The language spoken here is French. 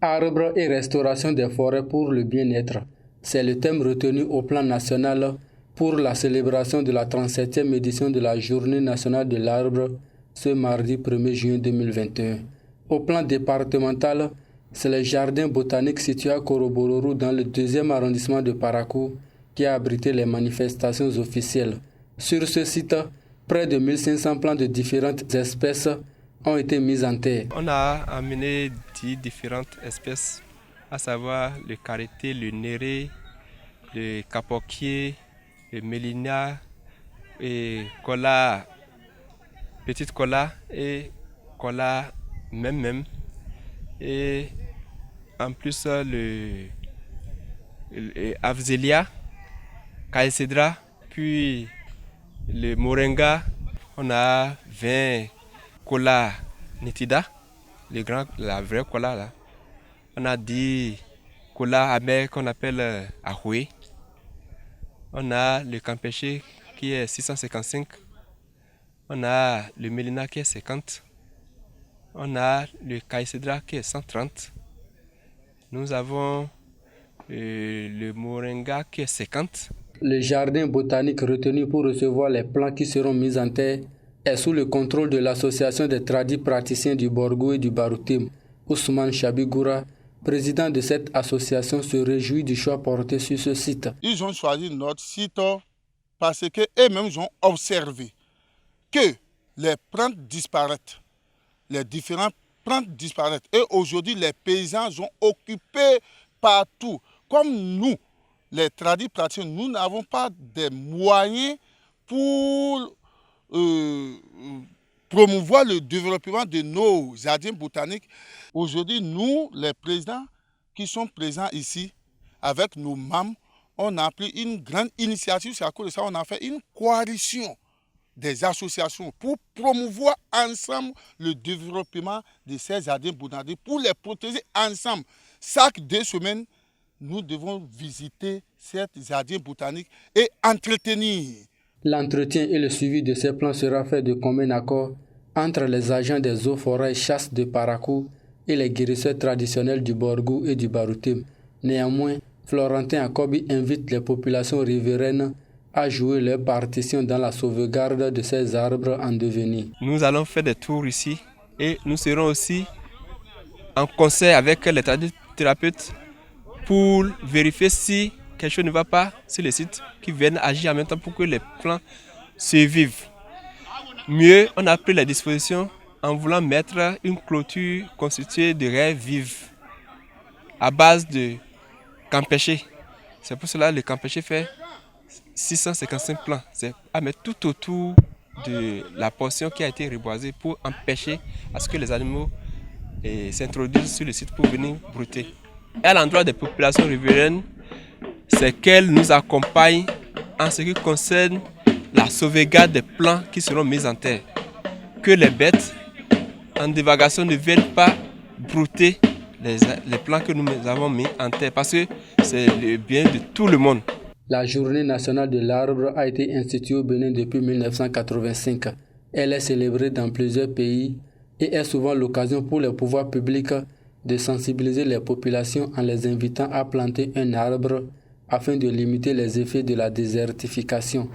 Arbres et restauration des forêts pour le bien-être. C'est le thème retenu au plan national pour la célébration de la 37e édition de la Journée nationale de l'arbre ce mardi 1er juin 2021. Au plan départemental, c'est le jardin botanique situé à Korobororo dans le 2e arrondissement de Parakou qui a abrité les manifestations officielles. Sur ce site, près de 1500 plants de différentes espèces ont été mis en terre. On a amené 10 différentes espèces, à savoir le karité, le néré, le capoquier, le mélina, et cola, petite cola et cola même. Et en plus le Avzelia, Caecedra, puis le Moringa. On a 20 cola nitida, la vraie cola là. On a 10 cola amers qu'on appelle ahoué. On a le campéché qui est 655. On a le mélina qui est 50. On a le caecedra qui est 130. Nous avons le moringa qui est 50. Le jardin botanique retenu pour recevoir les plants qui seront mis en terre est sous le contrôle de l'association des tradis praticiens du Borgou et du Baroutim. Ousmane Chabigoura, président de cette association, se réjouit du choix porté sur ce site. Ils ont choisi notre site parce qu'eux-mêmes ont observé que les plantes disparaissent. Les différentes plantes disparaissent. Et aujourd'hui, les paysans ont occupé partout. Comme nous, les tradis praticiens, nous n'avons pas de moyens pour promouvoir le développement de nos jardins botaniques. Aujourd'hui, nous, les présidents qui sont présents ici, avec nos membres, on a pris une grande initiative. C'est à cause de ça qu'on a fait une coalition des associations pour promouvoir ensemble le développement de ces jardins botaniques, pour les protéger ensemble. Chaque 2 semaines, nous devons visiter ces jardins botaniques et entretenir. L'entretien et le suivi de ces plans sera fait de commun accord entre les agents des eaux forêts et chasse de Parakou et les guérisseurs traditionnels du Borgou et du Baroutim. Néanmoins, Florentin Akobi invite les populations riveraines à jouer leur partition dans la sauvegarde de ces arbres en devenir. Nous allons faire des tours ici et nous serons aussi en concert avec les thérapeutes pour vérifier si quelque chose ne va pas sur le site, qui viennent agir en même temps pour que les plants survivent. Mieux, on a pris la disposition en voulant mettre une clôture constituée de raies vives à base de campéché. C'est pour cela que le campéché fait 655 plants. C'est à mettre tout autour de la portion qui a été reboisée pour empêcher à ce que les animaux s'introduisent sur le site pour venir brouter. Et à l'endroit des populations riveraines, c'est qu'elles nous accompagnent en ce qui concerne la sauvegarde des plants qui seront mis en terre. Que les bêtes en divagation ne viennent pas brouter les plants que nous avons mis en terre, parce que c'est le bien de tout le monde. La Journée nationale de l'arbre a été instituée au Bénin depuis 1985. Elle est célébrée dans plusieurs pays et est souvent l'occasion pour les pouvoirs publics de sensibiliser les populations en les invitant à planter un arbre afin de limiter les effets de la désertification.